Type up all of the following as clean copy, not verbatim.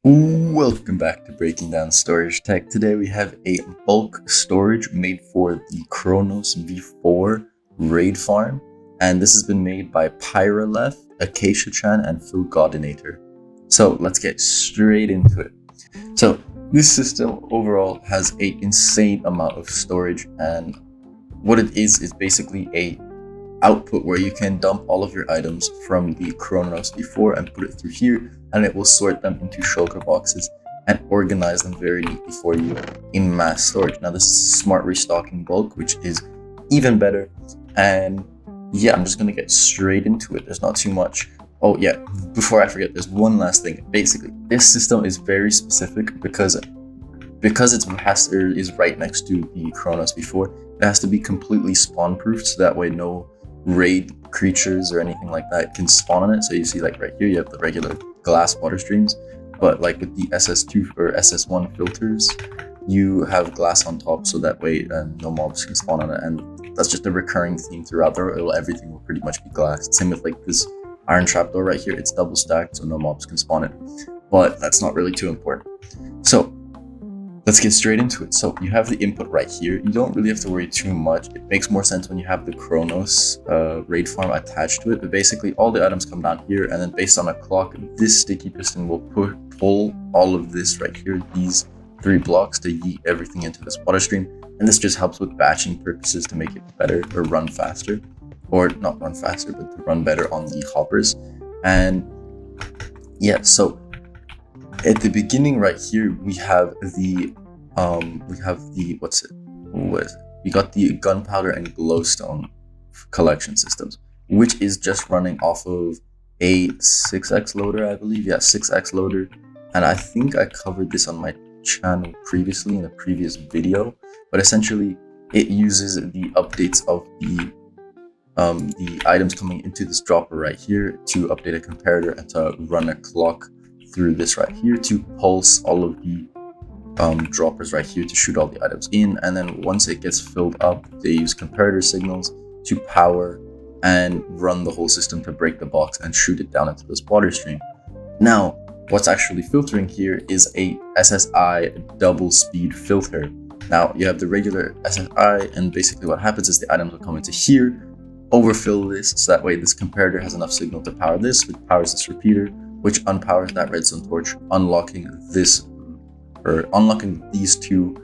Welcome back to Breaking Down Storage Tech. Today we have a bulk storage made for the Kronos V4 raid farm, and this has been made by PyraLeft, acaciachan, and Philgoodinator. So let's get straight into it. So this system overall has an insane amount of storage, and what it is basically a output where you can dump all of your items from the Kronos V4 and put it through here, and it will sort them into shulker boxes and organize them very neatly for you in mass storage. Now this is smart restocking bulk, which is even better. And yeah, I'm just gonna get straight into it. There's not too much. Oh yeah, before I forget, there's one last thing. Basically, this system is very specific because its master is right next to the Kronos V4. It has to be completely spawn proof, so that way no raid creatures or anything like that can spawn on it. So you see, like right here, you have the regular glass water streams, but like with the SS2 or SS1 filters, you have glass on top, so that way no mobs can spawn on it. And that's just a recurring theme throughout there. Everything will pretty much be glass. Same with like this iron trapdoor right here. It's double stacked, so no mobs can spawn it. But that's not really too important. So let's get straight into it. So you have the input right here. You don't really have to worry too much. It makes more sense when you have the Kronos raid farm attached to it. But basically all the items come down here, and then based on a clock, this sticky piston will pull all of this right here, these 3 blocks, to yeet everything into this water stream. And this just helps with batching purposes to make it better or run faster. Or not run faster, but to run better on the hoppers. And yeah, so at the beginning right here, we have the we got the gunpowder and glowstone collection systems, which is just running off of a 6x loader, I believe. Yeah, 6x loader. And I think I covered this on my channel previously in a previous video, but essentially it uses the updates of the items coming into this dropper right here to update a comparator and to run a clock through this right here to pulse all of the droppers right here to shoot all the items in. And then once it gets filled up, they use comparator signals to power and run the whole system to break the box and shoot it down into this water stream. Now, what's actually filtering here is a SSI double speed filter. Now you have the regular SSI, and basically what happens is the items will come into here, overfill this, so that way this comparator has enough signal to power this, which powers this repeater, which unpowers that redstone torch, unlocking these 2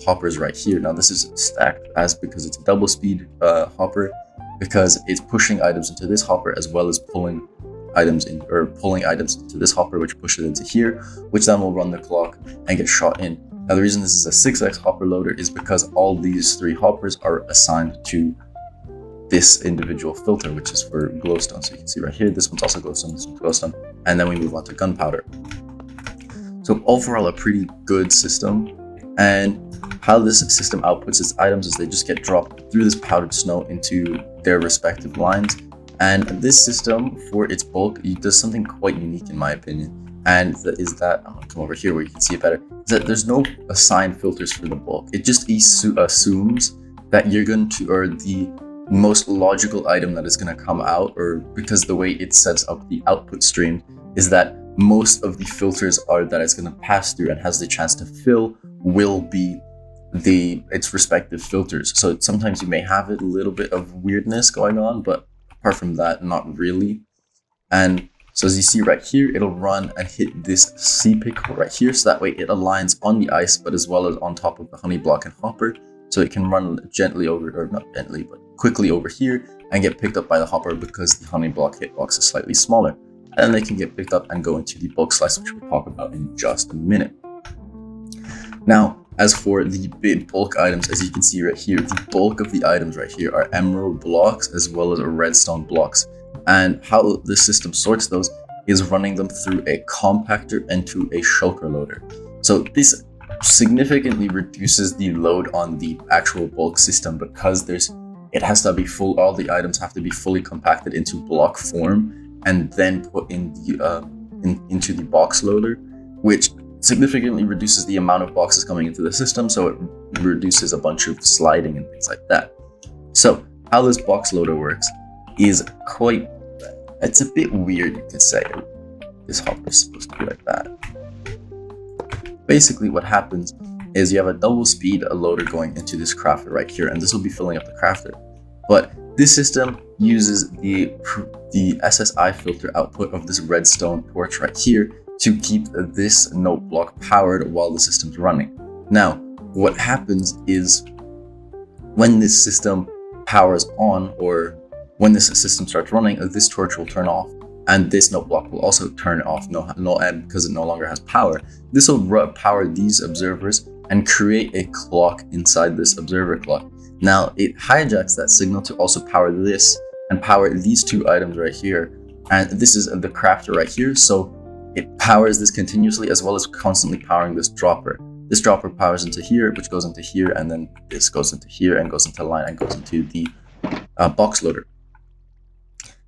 hoppers right here. Now this is stacked because it's a double speed hopper, because it's pushing items into this hopper as well as pulling items into this hopper, which pushes it into here, which then will run the clock and get shot in. Now the reason this is a 6x hopper loader is because all these 3 hoppers are assigned to this individual filter, which is for glowstone. So you can see right here, this one's also glowstone, this one's glowstone, and then we move on to gunpowder. So overall, a pretty good system. And how this system outputs its items is they just get dropped through this powdered snow into their respective lines. And this system, for its bulk, it does something quite unique in my opinion. And that is that, I'm gonna come over here where you can see it better, is that there's no assigned filters for the bulk. It just assumes that you're going to, or the most logical item that is going to come out, or because the way it sets up the output stream is that most of the filters that it's going to pass through and has the chance to fill will be its respective filters. So sometimes you may have a little bit of weirdness going on, but apart from that, not really. And so as you see right here, it'll run and hit this C pick right here, so that way it aligns on the ice, but as well as on top of the honey block and hopper. So it can run gently over, or not gently, but quickly over here and get picked up by the hopper because the honey block hitbox is slightly smaller. And they can get picked up and go into the bulk slice, which we'll talk about in just a minute. Now, as for the big bulk items, as you can see right here, the bulk of the items right here are emerald blocks as well as redstone blocks. And how the system sorts those is running them through a compactor and to a shulker loader. So this significantly reduces the load on the actual bulk system because it has to be full. All the items have to be fully compacted into block form and then put in into the box loader, which significantly reduces the amount of boxes coming into the system. So it reduces a bunch of sliding and things like that. So how this box loader works is it's a bit weird, you could say. This hopper is supposed to be like that. basically what happens is you have a double speed loader going into this crafter right here, and this will be filling up the crafter. But this system uses the SSI filter output of this redstone torch right here to keep this note block powered while the system's running. Now, what happens is when this system powers on, or when this system starts running, this torch will turn off, and this note block will also turn off, because it no longer has power. This will power these observers and create a clock inside this observer clock. Now, it hijacks that signal to also power this and power these two items right here. And this is the crafter right here, so it powers this continuously as well as constantly powering this dropper. This dropper powers into here, which goes into here, and then this goes into here and goes into line and goes into the box loader.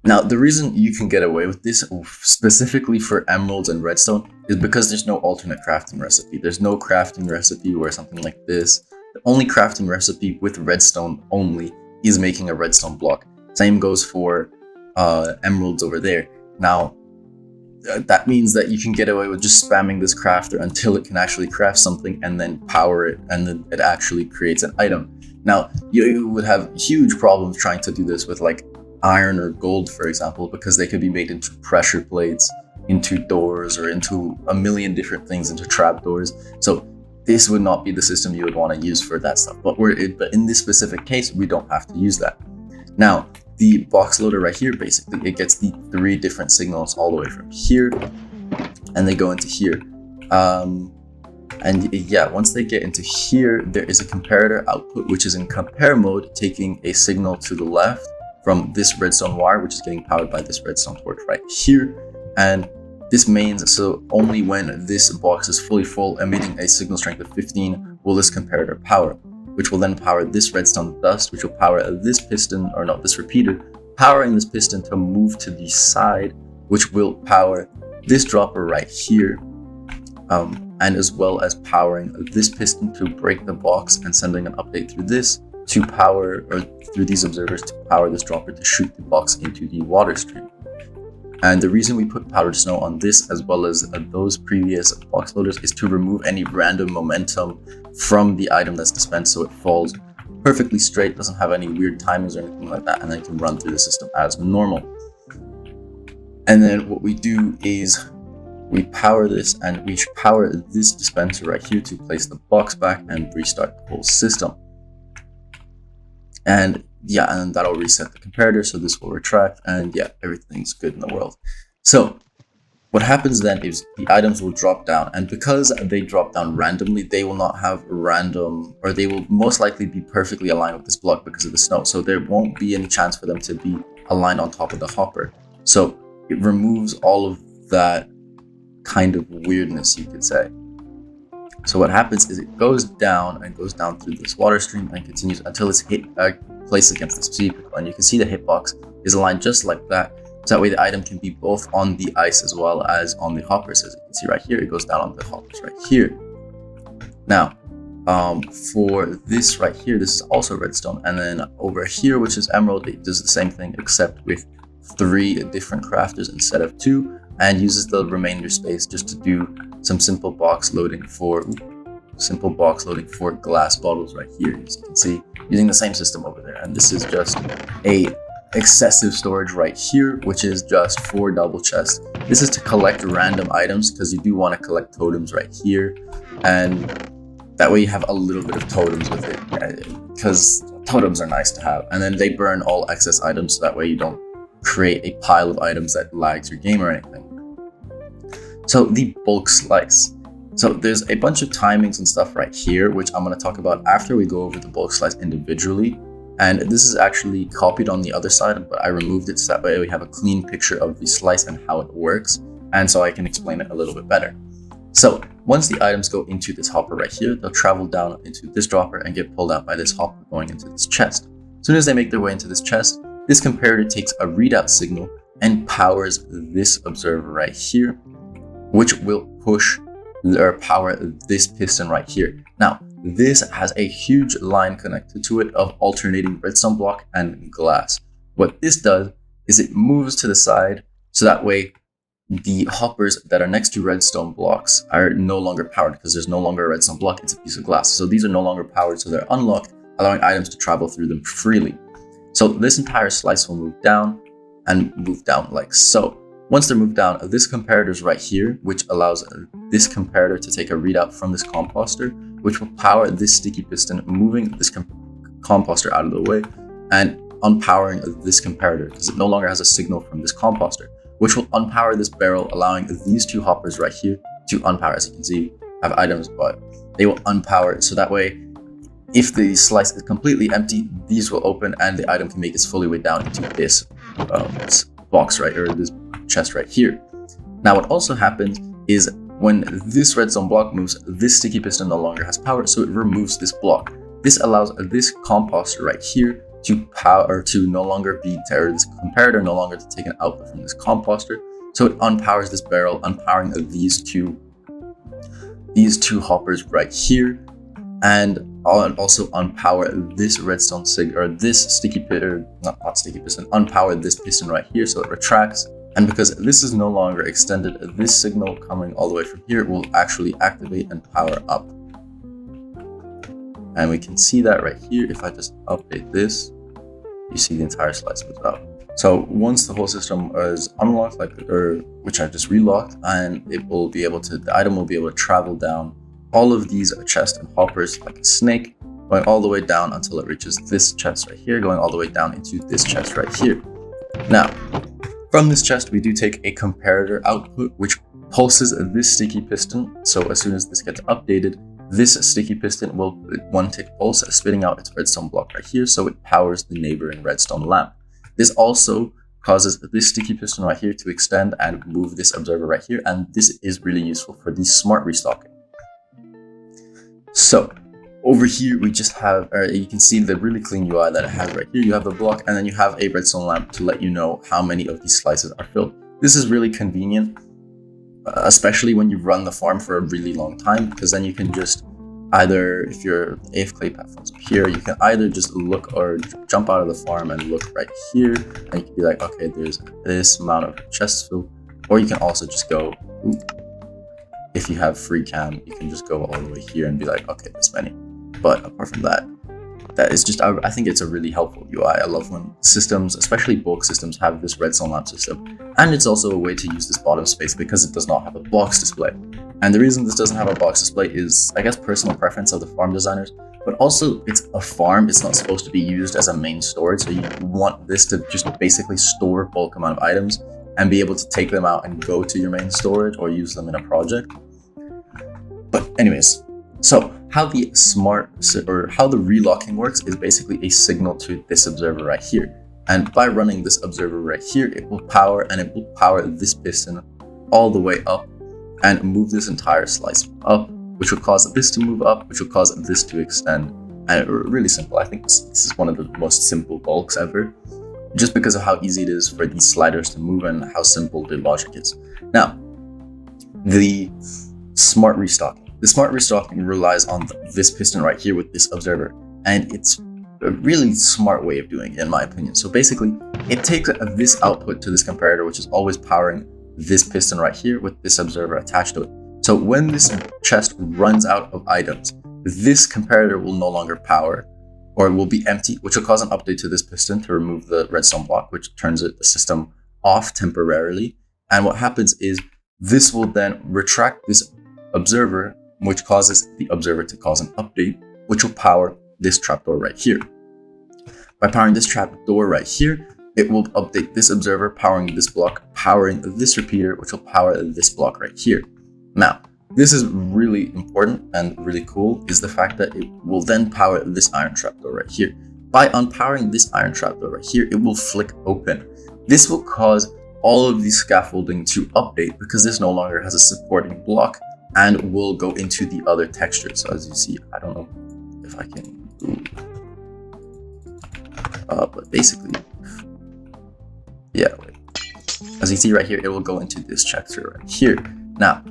Now, the reason you can get away with this specifically for emeralds and redstone is because there's no alternate crafting recipe. There's no crafting recipe where something like this. The only crafting recipe with redstone only is making a redstone block. Same goes for emeralds over there. Now, that means that you can get away with just spamming this crafter until it can actually craft something and then power it, and then it actually creates an item. Now, you would have huge problems trying to do this with like iron or gold, for example, because they could be made into pressure plates, into doors, or into a million different things, into trapdoors. So this would not be the system you would want to use for that stuff. But in this specific case, we don't have to use that. Now, the box loader right here, basically, it gets the 3 different signals all the way from here, and they go into here. And yeah, once they get into here, there is a comparator output, which is in compare mode, taking a signal to the left from this redstone wire, which is getting powered by this redstone torch right here. And this means, so only when this box is fully full, emitting a signal strength of 15, will this comparator power, which will then power this redstone dust, which will power this piston, or not, this repeater, powering this piston to move to the side, which will power this dropper right here, and as well as powering this piston to break the box and sending an update through this to power, or through these observers to power this dropper to shoot the box into the water stream. And the reason we put powdered snow on this as well as those previous box loaders is to remove any random momentum from the item that's dispensed, so it falls perfectly straight, doesn't have any weird timings or anything like that, and then it can run through the system as normal. And then what we do is we power this, and we power this dispenser right here to place the box back and restart the whole system. And yeah, and that'll reset the comparator, so this will retract, and yeah, everything's good in the world. So what happens then is the items will drop down, and because they drop down randomly, they will not have random, or they will most likely be perfectly aligned with this block because of the snow, so there won't be any chance for them to be aligned on top of the hopper. So it removes all of that kind of weirdness, you could say. So what happens is it goes down and goes down through this water stream and continues until it's hit placed against this vehicle, and you can see the hitbox is aligned just like that. So that way the item can be both on the ice as well as on the hoppers. As you can see right here, it goes down on the hoppers right here. Now, for this right here, this is also redstone, and then over here, which is emerald, it does the same thing except with 3 different crafters instead of 2, and uses the remainder space just to do some simple box loading for glass bottles right here, as you can see, using the same system over there. And this is just a excessive storage right here, which is just 4 double chests. This is to collect random items, because you do want to collect totems right here, and that way you have a little bit of totems with it, because totems are nice to have, and then they burn all excess items, so that way you don't create a pile of items that lags your game or anything. So the bulk slice. So there's a bunch of timings and stuff right here, which I'm going to talk about after we go over the bulk slice individually. And this is actually copied on the other side, but I removed it so that way we have a clean picture of the slice and how it works, and so I can explain it a little bit better. So once the items go into this hopper right here, they'll travel down into this dropper and get pulled out by this hopper going into this chest. As soon as they make their way into this chest, this comparator takes a readout signal and powers this observer right here, which will push or power this piston right here. Now, this has a huge line connected to it of alternating redstone block and glass. What this does is it moves to the side, so that way the hoppers that are next to redstone blocks are no longer powered because there's no longer a redstone block, it's a piece of glass. So these are no longer powered, so they're unlocked, allowing items to travel through them freely. So this entire slice will move down and move down like so. Once they're moved down, this comparator is right here, which allows this comparator to take a readout from this composter, which will power this sticky piston, moving this composter out of the way and unpowering this comparator because it no longer has a signal from this composter, which will unpower this barrel, allowing these two hoppers right here to unpower. As you can see, I have items, but they will unpower it. So that way, if the slice is completely empty, these will open and the item can make its fully way down into this box right, or this chest right here. Now what also happens is when this redstone block moves, this sticky piston no longer has power, so it removes this block. This allows this composter right here to power, to no longer be, or this comparator no longer to take an output from this composter. So it unpowers this barrel, unpowering these two hoppers right here, and also unpower this redstone this sticky piston, not sticky piston, unpower this piston right here so it retracts. And because this is no longer extended, this signal coming all the way from here will actually activate and power up. And we can see that right here. If I just update this, you see the entire slice moves out. So once the whole system is unlocked, which I just relocked, and it will be able to, the item will be able to travel down all of these chests and hoppers like a snake, going all the way down until it reaches this chest right here, going all the way down into this chest right here. Now, from this chest, we do take a comparator output, which pulses this sticky piston. So as soon as this gets updated, this sticky piston will one tick pulse, spitting out its redstone block right here, so it powers the neighboring redstone lamp. This also causes this sticky piston right here to extend and move this observer right here, and this is really useful for the smart restocking. So over here we just have, you can see the really clean UI that it has right here. You have the block, and then you have a redstone lamp to let you know how many of these slices are filled. This is really convenient, especially when you run the farm for a really long time, because then you can just either, if your AF clay platform's up here, you can either just look or jump out of the farm and look right here, and you can be like, okay, there's this amount of chests filled, or you can also just go, if you have free cam, you can just go all the way here and be like, okay, this many. But apart from that, that is just, I think it's a really helpful UI. I love when systems, especially bulk systems, have this redstone lamp system. And it's also a way to use this bottom space because it does not have a box display. And the reason this doesn't have a box display is, I guess, personal preference of the farm designers, but also it's a farm. It's not supposed to be used as a main storage. So you want this to just basically store bulk amount of items and be able to take them out and go to your main storage or use them in a project. But anyways, so how the relocking works is basically a signal to this observer right here. And by running this observer right here, it will power this piston all the way up and move this entire slice up, which will cause this to move up, which will cause this to extend. And really simple. I think this is one of the most simple bulks ever, just because of how easy it is for these sliders to move and how simple the logic is. Now, the smart restocking. The smart restocking relies on this piston right here with this observer, and it's a really smart way of doing it, in my opinion. So basically, it takes this output to this comparator, which is always powering this piston right here with this observer attached to it. So when this chest runs out of items, this comparator will no longer power, or will be empty, which will cause an update to this piston to remove the redstone block, which turns the system off temporarily. And what happens is this will then retract this observer, which causes the observer to cause an update, which will power this trapdoor right here. By powering this trapdoor right here, it will update this observer, powering this block, powering this repeater, which will power this block right here. Now, this is really important and really cool, is the fact that it will then power this iron trapdoor right here. By unpowering this iron trapdoor right here, it will flick open. This will cause all of the scaffolding to update because this no longer has a supporting block and will go into the other textures. So as you see, I don't know if I can, but basically, yeah, as you see right here, it will go into this texture right here. Now,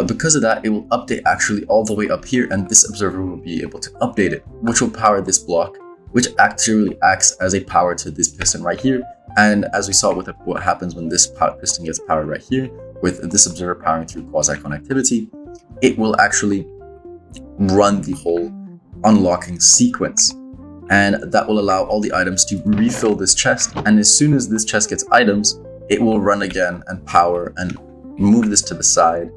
because of that, it will update actually all the way up here, and this observer will be able to update it, which will power this block, which actually acts as a power to this piston right here, And as we saw with what happens when this piston gets powered right here, with this observer powering through quasi-connectivity, it will actually run the whole unlocking sequence. And that will allow all the items to refill this chest. And as soon as this chest gets items, it will run again and power and move this to the side.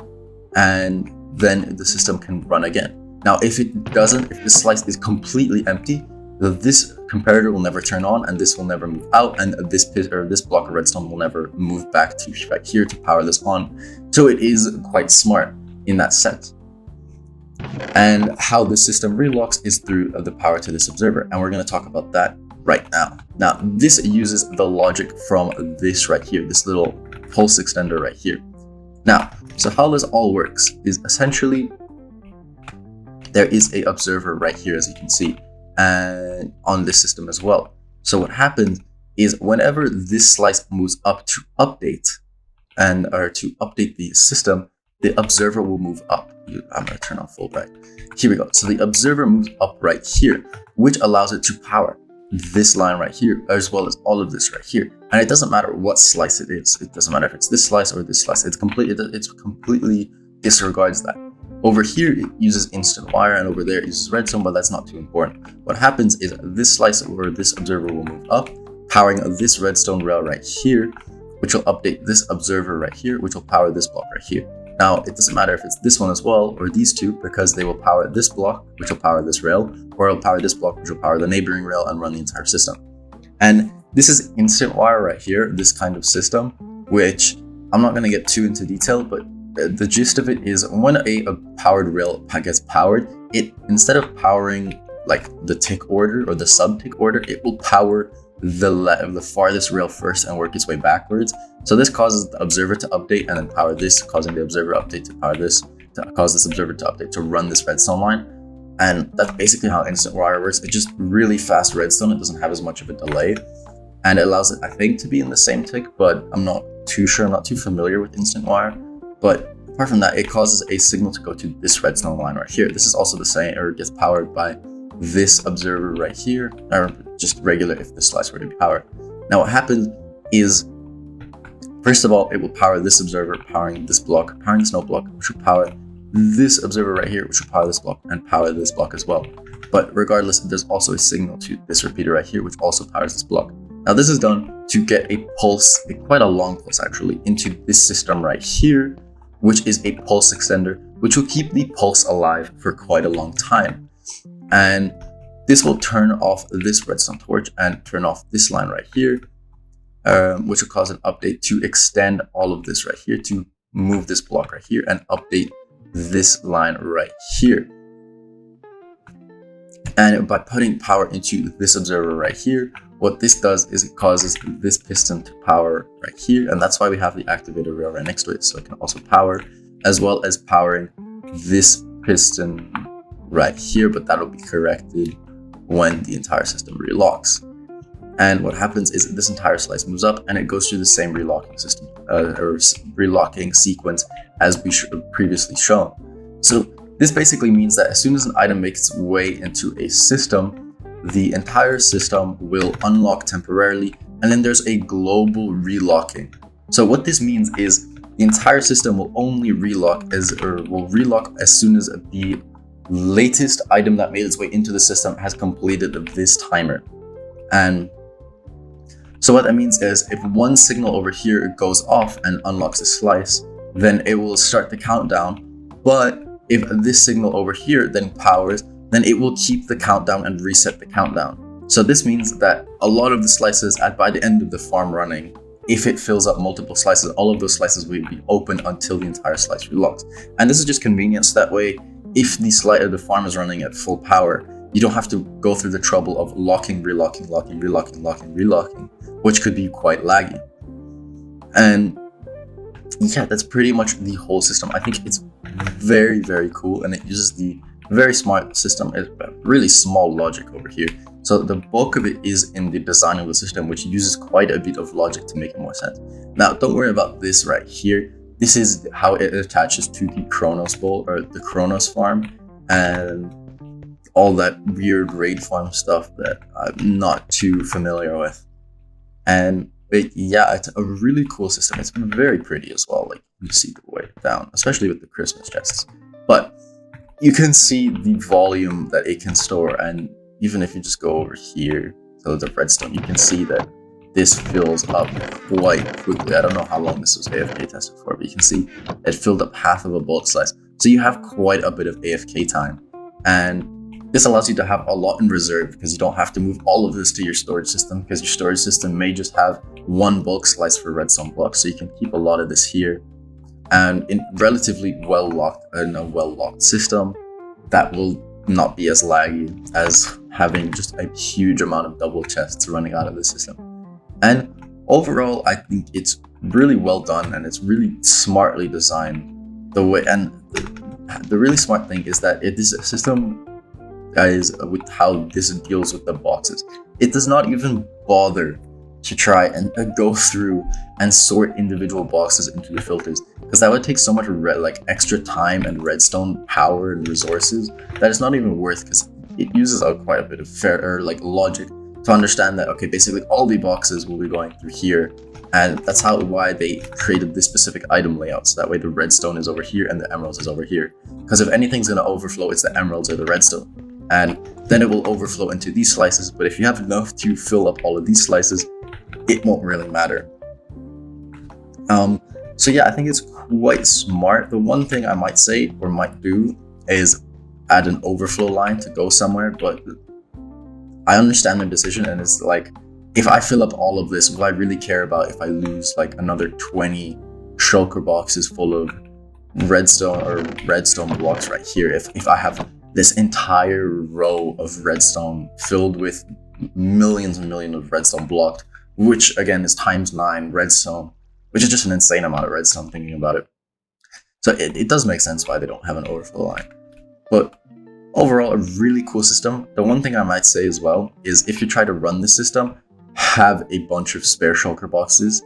And then the system can run again. Now, if it doesn't, if this slice is completely empty, this comparator will never turn on, and this will never move out, and this block of redstone will never move back to right here to power this on. So it is quite smart in that sense. And how the system relocks is through the power to this observer, and we're going to talk about that right now. Now, this uses the logic from this right here, this little pulse extender right here. Now, so how this all works is essentially there is a observer right here, as you can see, and on this system as well. So what happens is whenever this slice moves up to update or to update the system, the observer will move up. I'm going to turn on full bright. Here we go. So the observer moves up right here, which allows it to power this line right here, as well as all of this right here. And it doesn't matter what slice it is. It doesn't matter if it's this slice or this slice. It completely disregards that. Over here, it uses instant wire, and over there it uses redstone, but that's not too important. What happens is this slice or this observer will move up, powering this redstone rail right here, which will update this observer right here, which will power this block right here. Now, it doesn't matter if it's this one as well, or these two, because they will power this block, which will power this rail, or it'll power this block, which will power the neighboring rail and run the entire system. And this is instant wire right here, this kind of system, which I'm not going to get too into detail, but the gist of it is when a powered rail gets powered, it, instead of powering like the tick order or the sub tick order, it will power the farthest rail first and work its way backwards. So this causes the observer to update and then power this, causing the observer update to power this, to cause this observer to update to run this redstone line. And that's basically how instant wire works. It's just really fast redstone. It doesn't have as much of a delay, and it allows it, I think, to be in the same tick, but I'm not too sure. I'm not too familiar with instant wire. But apart from that, it causes a signal to go to this redstone line right here. This is also the same, or gets powered by this observer right here, or just regular if the slice were to be powered. Now what happens is, first of all, it will power this observer, powering this block, powering this node block, which will power this observer right here, which will power this block and power this block as well. But regardless, there's also a signal to this repeater right here, which also powers this block. Now this is done to get a pulse, quite a long pulse actually, into this system right here, which is a pulse extender, which will keep the pulse alive for quite a long time. And this will turn off this redstone torch and turn off this line right here, which will cause an update to extend all of this right here, to move this block right here and update this line right here. And by putting power into this observer right here, what this does is it causes this piston to power right here, and that's why we have the activator rail right next to it, so it can also power, as well as powering this piston right here, but that'll be corrected when the entire system relocks. And what happens is this entire slice moves up and it goes through the same relocking system or relocking sequence as we previously shown. So this basically means that as soon as an item makes its way into a system, the entire system will unlock temporarily, and then there's a global relocking. So what this means is the entire system will only relock as soon as the latest item that made its way into the system has completed this timer. And so what that means is if one signal over here goes off and unlocks a slice, then it will start the countdown. But if this signal over here then powers, then it will keep the countdown and reset the countdown. So this means that a lot of the slices by the end of the farm running, if it fills up multiple slices, all of those slices will be open until the entire slice relocks. And this is just convenience. That way, if the farm is running at full power, you don't have to go through the trouble of locking, relocking, locking, relocking, locking, relocking, which could be quite laggy. And yeah, that's pretty much the whole system. I think it's very, very cool, and it uses the very smart system. It's really small logic over here. So the bulk of it is in the design of the system, which uses quite a bit of logic to make it more sense. Now, don't worry about this right here. This is how it attaches to the Kronos bowl, or the Kronos farm, and all that weird raid farm stuff that I'm not too familiar with. And But yeah, it's a really cool system. It's very pretty as well. Like you see the way down, especially with the Christmas chests. But you can see the volume that it can store, and even if you just go over here to the redstone, you can see that this fills up quite quickly. I don't know how long this was AFK tested for, but you can see it filled up half of a bulk slice. So you have quite a bit of AFK time, and this allows you to have a lot in reserve because you don't have to move all of this to your storage system, because your storage system may just have one bulk slice for redstone blocks, so you can keep a lot of this here. And in relatively in a well-locked system, that will not be as laggy as having just a huge amount of double chests running out of the system. And overall, I think it's really well done and it's really smartly designed. The really smart thing is that this system, guys, with how this deals with the boxes, it does not even bother to try and go through and sort individual boxes into the filters, because that would take so much extra time and redstone power and resources that it's not even worth, because it uses out quite a bit of logic to understand that, okay, basically all the boxes will be going through here, and that's why they created this specific item layout, so that way the redstone is over here and the emeralds is over here, because if anything's going to overflow, it's the emeralds or the redstone, and then it will overflow into these slices. But if you have enough to fill up all of these slices, it won't really matter. So yeah, I think it's quite smart. The one thing I might say or might do is add an overflow line to go somewhere, but I understand their decision, and it's like, if I fill up all of this, will I really care about if I lose like another 20 shulker boxes full of redstone blocks right here? If I have this entire row of redstone filled with millions and millions of redstone blocks, which again is times 9 redstone, which is just an insane amount of redstone thinking about it. So it does make sense why they don't have an overflow line. But overall, a really cool system. The one thing I might say as well is, if you try to run this system, have a bunch of spare shulker boxes,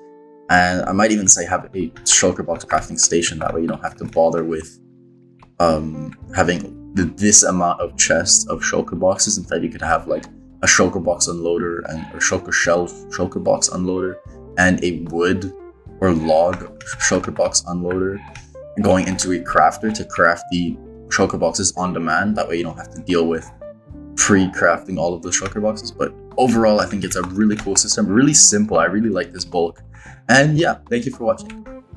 and I might even say have a shulker box crafting station. That way you don't have to bother with having this amount of chests of shulker boxes. Instead, you could have like a shulker box unloader and a shulker box unloader and a wood or log shulker box unloader going into a crafter to craft the shulker boxes on demand. That way you don't have to deal with pre-crafting all of the shulker boxes. But overall, I think it's a really cool system, really simple. I really like this bulk. And yeah, thank you for watching.